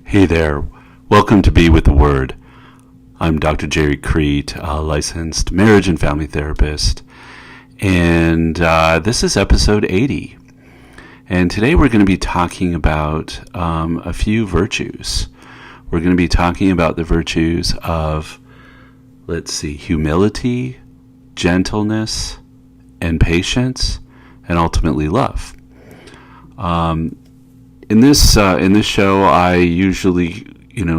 Hey there, welcome to Be With the Word. I'm Dr. Gerry, a licensed marriage and family therapist, and this is episode 80. And today we're going to be talking about a few virtues. We're going to be talking about the virtues of, humility, gentleness, and patience, and ultimately love. In this show, I usually,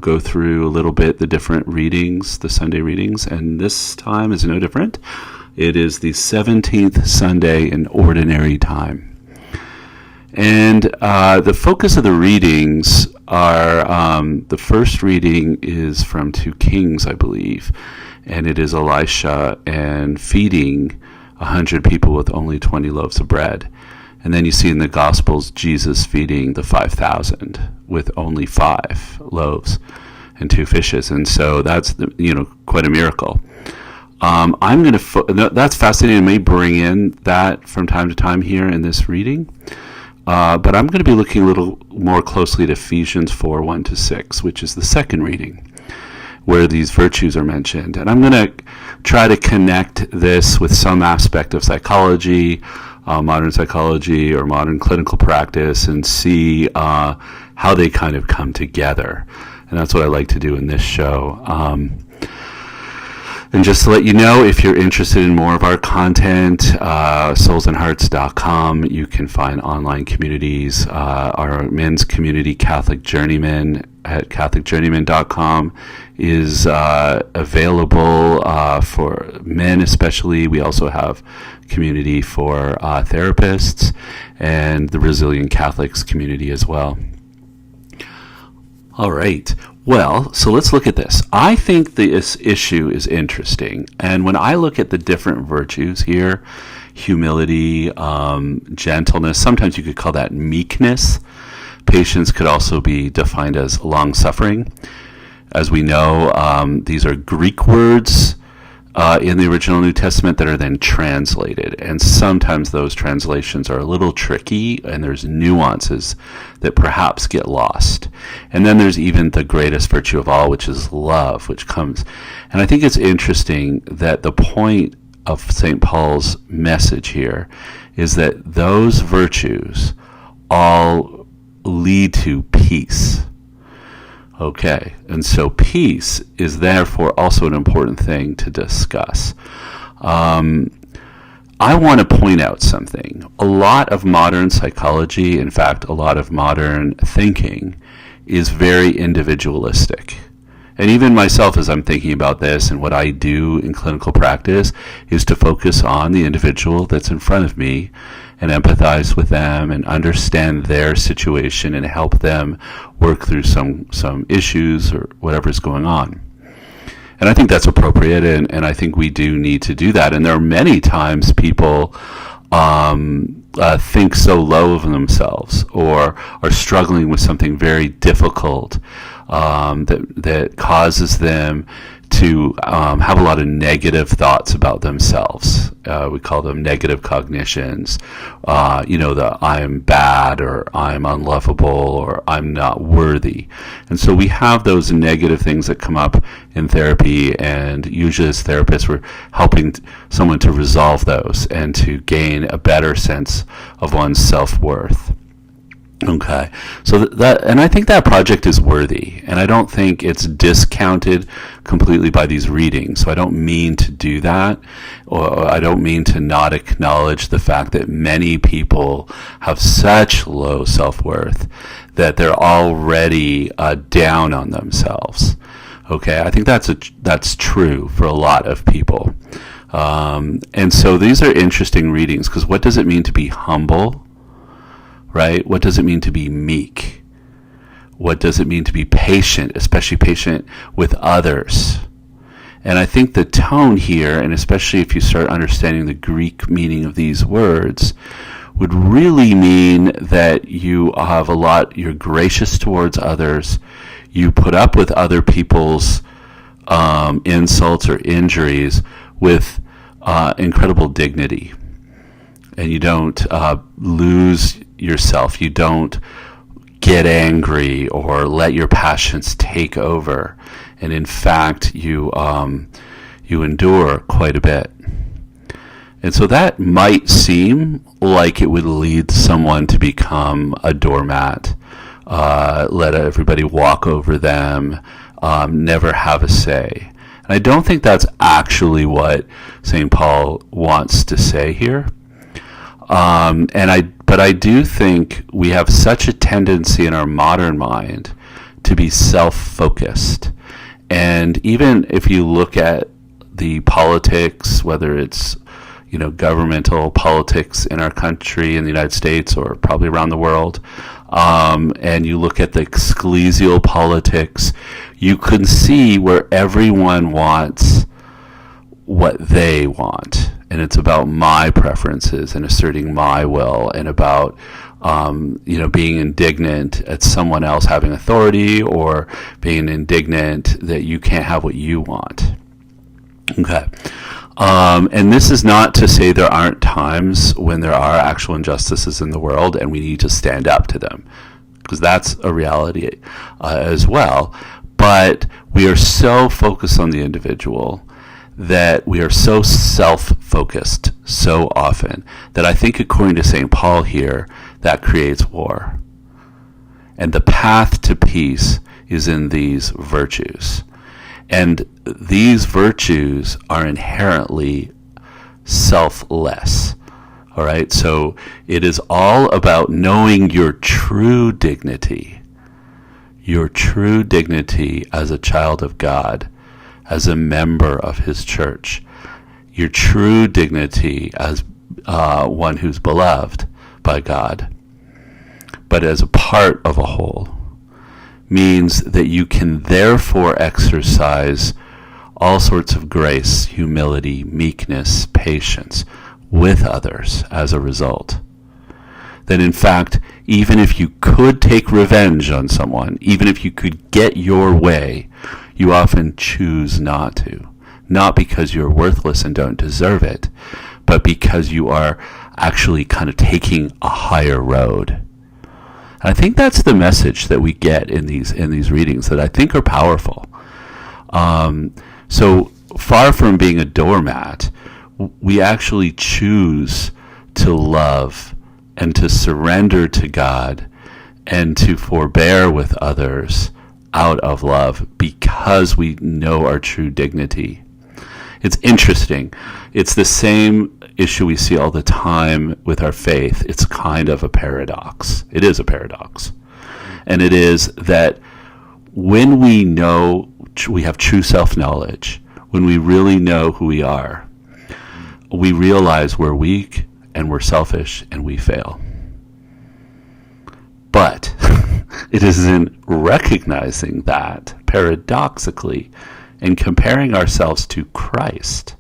go through a little bit the different readings, the Sunday readings, and this time is no different. It is the 17th Sunday in Ordinary Time. And the focus of the readings are, the first reading is from 2 Kings, I believe, and it is Elisha and feeding 100 people with only 20 loaves of bread. And then you see in the Gospels Jesus feeding the 5,000 with only 5 loaves and 2 fishes. And so that's, quite a miracle. That's fascinating. I may bring in that from time to time here in this reading. But I'm going to be looking a little more closely at Ephesians 4, 1-6, which is the second reading, where these virtues are mentioned. And I'm going to try to connect this with some aspect of psychology, modern psychology or modern clinical practice, and see how they kind of come together. And that's what I like to do in this show. And just to let you know, if you're interested in more of our content, soulsandhearts.com, you can find online communities. Our men's community, Catholic Journeyman, at catholicjourneyman.com is available for men especially. We also have community for therapists and the Brazilian Catholics community as well. All right. Well, so let's look at this. I think this issue is interesting. And when I look at the different virtues here, humility, gentleness, sometimes you could call that meekness. Patience could also be defined as long-suffering. As we know, these are Greek words in the original New Testament that are then translated. And sometimes those translations are a little tricky, and there's nuances that perhaps get lost. And then there's even the greatest virtue of all, which is love, which comes. And I think it's interesting that the point of St. Paul's message here is that those virtues all lead to peace. Okay, and so peace is therefore also an important thing to discuss. I want to point out something. A lot of modern psychology, in fact, a lot of modern thinking, is very individualistic. And even myself, as I'm thinking about this and what I do in clinical practice, is to focus on the individual that's in front of me and empathize with them and understand their situation and help them work through some issues or whatever's going on. And I think that's appropriate, and I think we do need to do that. And there are many times people think so low of themselves or are struggling with something very difficult that causes them to have a lot of negative thoughts about themselves. We call them negative cognitions. The I'm bad, or I'm unlovable, or I'm not worthy. And so we have those negative things that come up in therapy, and usually as therapists we're helping someone to resolve those and to gain a better sense of one's self-worth. Okay, so and I think that project is worthy, and I don't think it's discounted completely by these readings. So I don't mean to do that, or I don't mean to not acknowledge the fact that many people have such low self-worth that they're already down on themselves. Okay, I think that's true for a lot of people, and so these are interesting readings, because what does it mean to be humble? Right? What does it mean to be meek? What does it mean to be patient, especially patient with others? And I think the tone here, and especially if you start understanding the Greek meaning of these words, would really mean that you have you're gracious towards others, you put up with other people's insults or injuries with incredible dignity. And you don't lose yourself. You don't get angry or let your passions take over. And in fact, you endure quite a bit. And so that might seem like it would lead someone to become a doormat, let everybody walk over them, never have a say. And I don't think that's actually what St. Paul wants to say here. But I do think we have such a tendency in our modern mind to be self-focused. And even if you look at the politics, whether it's governmental politics in our country, in the United States, or probably around the world, and you look at the ecclesial politics, you can see where everyone wants what they want. And it's about my preferences and asserting my will, and about being indignant at someone else having authority, or being indignant that you can't have what you want. Okay. And this is not to say there aren't times when there are actual injustices in the world and we need to stand up to them, because that's a reality as well. But we are so focused on the individual, that we are so self-focused so often, that I think, according to St. Paul here, that creates war. And the path to peace is in these virtues. And these virtues are inherently selfless. All right? So it is all about knowing your true dignity as a child of God, as a member of his church, your true dignity as one who's beloved by God, but as a part of a whole, means that you can therefore exercise all sorts of grace, humility, meekness, patience with others as a result. That in fact, even if you could take revenge on someone, even if you could get your way, you often choose not to. Not because you're worthless and don't deserve it, but because you are actually kind of taking a higher road. I think that's the message that we get in these readings, that I think are powerful. So far from being a doormat, we actually choose to love and to surrender to God and to forbear with others out of love, because we know our true dignity. It's interesting. It's the same issue we see all the time with our faith. It's kind of a paradox. It is a paradox. And it is that when we know, we have true self-knowledge, when we really know who we are, we realize we're weak and we're selfish and we fail. But it is in recognizing that, paradoxically, and comparing ourselves to Christ,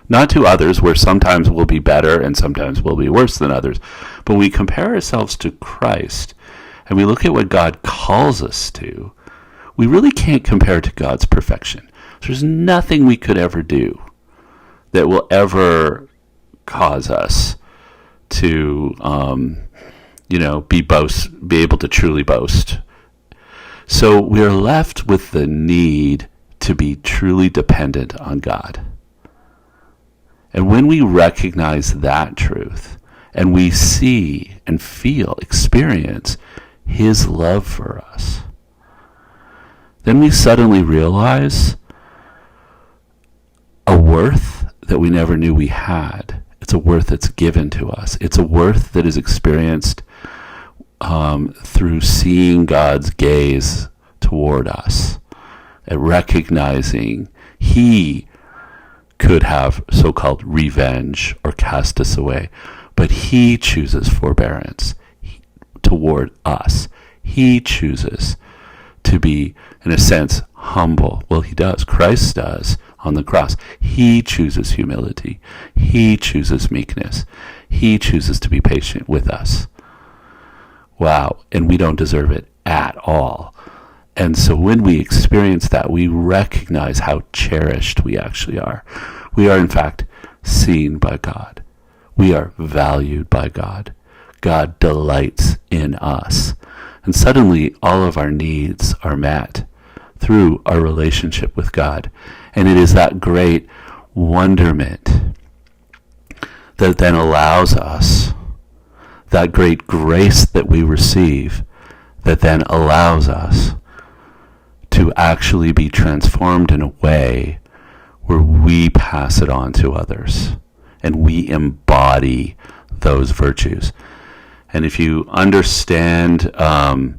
not to others, where sometimes we'll be better and sometimes we'll be worse than others, but we compare ourselves to Christ and we look at what God calls us to, we really can't compare to God's perfection. There's nothing we could ever do that will ever cause us to, be able to truly boast. So we're left with the need to be truly dependent on God. And when we recognize that truth, and we see and experience his love for us, then we suddenly realize a worth that we never knew we had. It's a worth that's given to us. It's a worth that is experienced through seeing God's gaze toward us, and recognizing he could have so-called revenge or cast us away, but he chooses forbearance toward us. He chooses to be, in a sense, humble. Well, he does. Christ does on the cross. He chooses humility. He chooses meekness. He chooses to be patient with us. Wow. And we don't deserve it at all. And so when we experience that, we recognize how cherished we actually are. We are, in fact, seen by God. We are valued by God. God delights in us. And suddenly all of our needs are met through our relationship with God. And it is that great wonderment that then allows us, that great grace that we receive, that then allows us to actually be transformed in a way where we pass it on to others and we embody those virtues. And if you understand the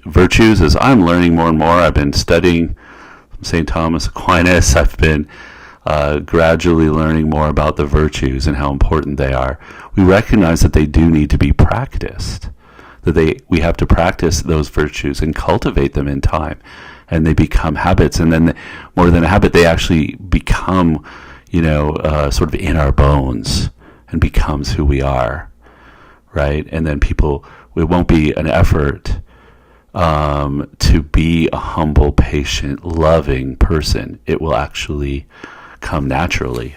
virtues, as I'm learning more and more, I've been studying St. Thomas Aquinas, I've been gradually learning more about the virtues and how important they are. We recognize that they do need to be practiced, that we have to practice those virtues and cultivate them in time, and they become habits. And then more than a habit, they actually become, sort of in our bones and becomes who we are, right? And then it won't be an effort to be a humble, patient, loving person. It will actually come naturally.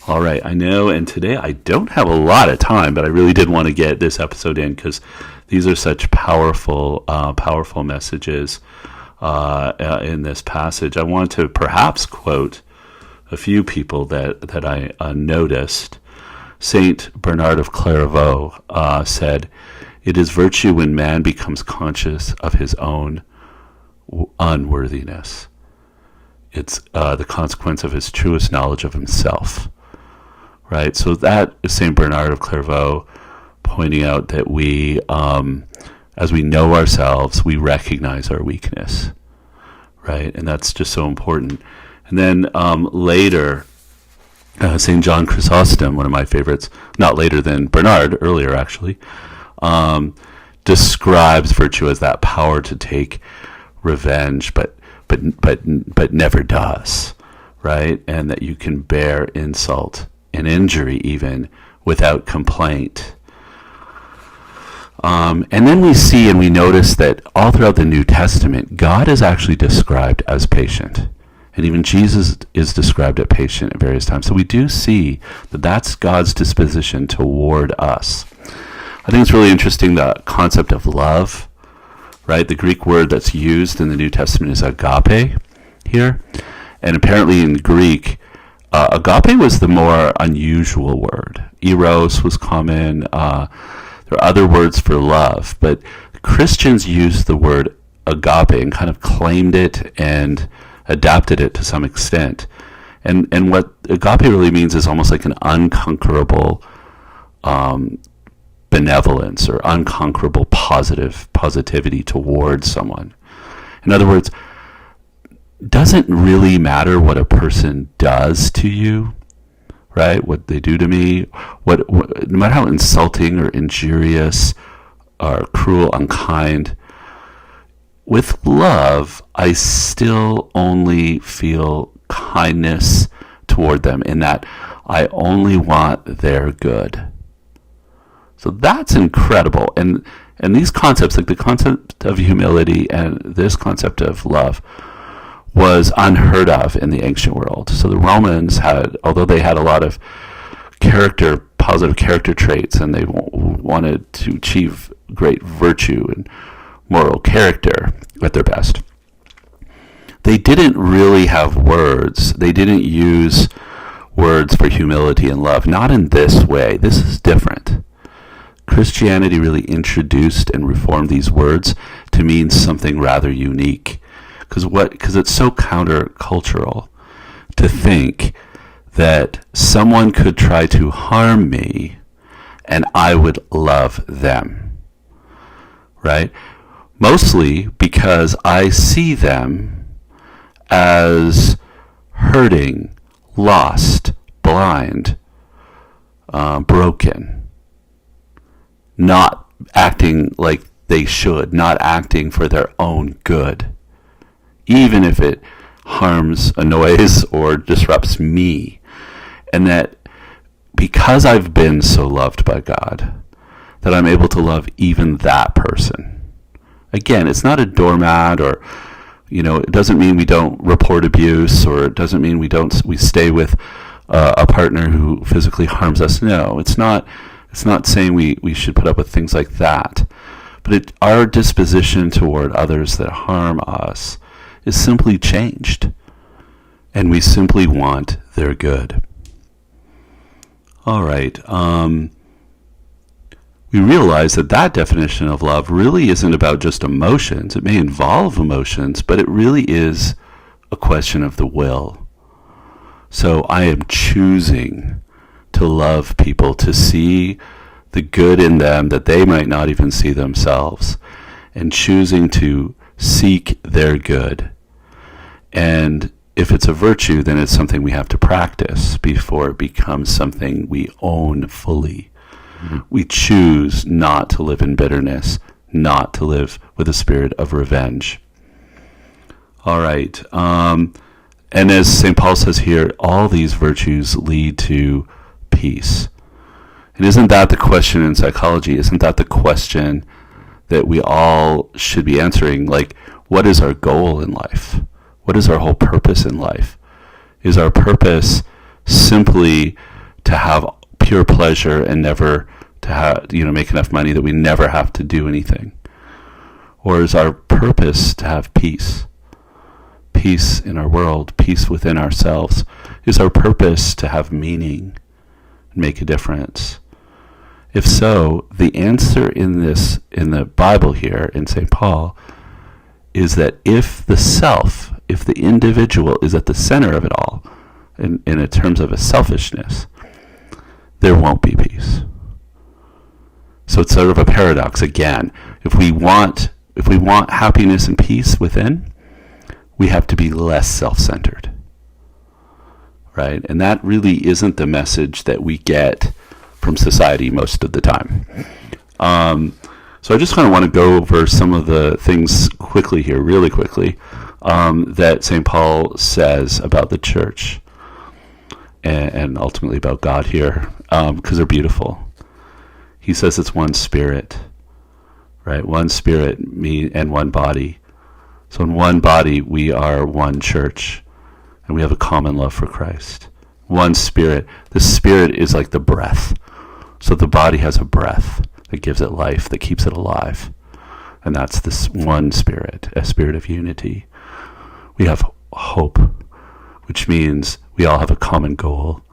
All right, I know, and today I don't have a lot of time, but I really did want to get this episode in because these are such powerful messages in this passage. I want to perhaps quote a few people that I noticed. Saint Bernard of Clairvaux said, "It is virtue when man becomes conscious of his own unworthiness. It's the consequence of his truest knowledge of himself." Right? So that is Saint Bernard of Clairvaux pointing out that we, as we know ourselves, we recognize our weakness. Right? And that's just so important. And then later, St. John Chrysostom, one of my favorites, not later than Bernard, earlier actually, describes virtue as that power to take revenge, but never does, right? And that you can bear insult and injury even without complaint. And then we see and we notice that all throughout the New Testament, God is actually described as patient. And even Jesus is described as patient at various times. So we do see that that's God's disposition toward us. I think it's really interesting, the concept of love, right? The Greek word that's used in the New Testament is agape here. And apparently in Greek, agape was the more unusual word. Eros was common. There are other words for love. But Christians used the word agape and kind of claimed it and adapted it to some extent. And what agape really means is almost like an unconquerable benevolence or unconquerable positivity towards someone. In other words, doesn't really matter what a person does to you, right? What they do to me, what no matter how insulting or injurious or cruel, unkind, with love, I still only feel kindness toward them, in that I only want their good. So that's incredible. And these concepts, like the concept of humility and this concept of love, was unheard of in the ancient world. So the Romans had, although they had a lot of positive character traits, and they wanted to achieve great virtue and moral character at their best, they didn't really have words. They didn't use words for humility and love. Not in this way. This is different. Christianity really introduced and reformed these words to mean something rather unique. Because it's so countercultural to think that someone could try to harm me and I would love them. Right? Mostly because I see them as hurting, lost, blind, broken, not acting like they should, not acting for their own good, even if it harms, annoys, or disrupts me. And that because I've been so loved by God, that I'm able to love even that person. Again, it's not a doormat, or it doesn't mean we don't report abuse, or it doesn't mean we stay with a partner who physically harms us. No, it's not It's not saying we should put up with things like that. But our disposition toward others that harm us is simply changed. And we simply want their good. All right. We realize that definition of love really isn't about just emotions. It may involve emotions, but it really is a question of the will. So I am choosing to love people, to see the good in them that they might not even see themselves, and choosing to seek their good. And if it's a virtue, then it's something we have to practice before it becomes something we own fully. We choose not to live in bitterness, not to live with a spirit of revenge. All right. And as St. Paul says here, all these virtues lead to peace. And isn't that the question in psychology? Isn't that the question that we all should be answering? Like, what is our goal in life? What is our whole purpose in life? Is our purpose simply to have pure pleasure and never to have, make enough money that we never have to do anything? Or is our purpose to have peace? Peace in our world, peace within ourselves. Is our purpose to have meaning and make a difference? If so, the answer in the Bible here, in St. Paul, is that if the self, if the individual is at the center of it all, in terms of a selfishness, there won't be peace. So it's sort of a paradox again. If we want happiness and peace within, we have to be less self-centered, right? And that really isn't the message that we get from society most of the time. So I just kind of want to go over some of the things quickly here, really quickly, that St. Paul says about the church and ultimately about God here, because they're beautiful. He says it's one spirit, right? One spirit, me, and one body. So in one body, we are one church, and we have a common love for Christ. One spirit. The spirit is like the breath. So the body has a breath that gives it life, that keeps it alive. And that's this one spirit, a spirit of unity. We have hope, which means we all have a common goal,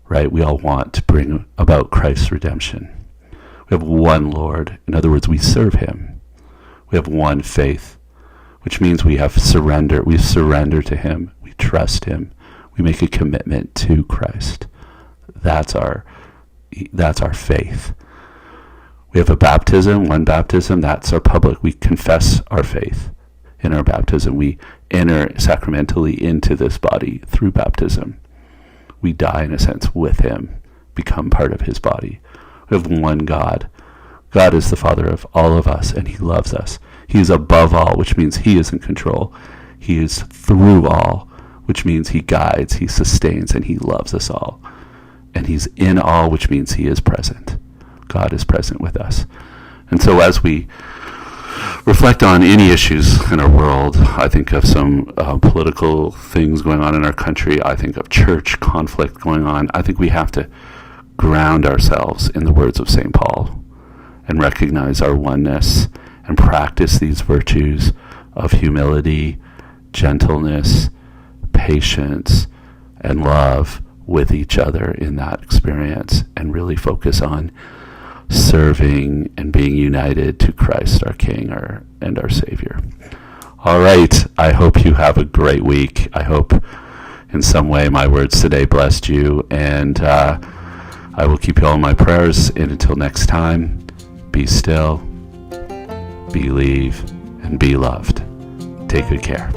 right? We all want to bring about Christ's redemption. We have one Lord. In other words, we serve him. We have one faith, which means we have surrender. We surrender to him. We trust him. We make a commitment to Christ. That's our faith. We have a baptism, one baptism. That's our public. We confess our faith in our baptism. We enter sacramentally into this body through baptism. We die, in a sense, with him, become part of his body. We have one God. God is the Father of all of us, and he loves us. He is above all, which means he is in control. He is through all, which means he guides, he sustains, and he loves us all. And he's in all, which means he is present. God is present with us. And so as we reflect on any issues in our world, I think of some political things going on in our country. I think of church conflict going on. I think we have to ground ourselves in the words of St. Paul and recognize our oneness and practice these virtues of humility, gentleness, patience, and love with each other in that experience, and really focus on serving and being united to Christ, our King and our Savior. All right. I hope you have a great week. I hope in some way my words today blessed you, and I will keep you all in my prayers. And until next time, be still, believe, and be loved. Take good care.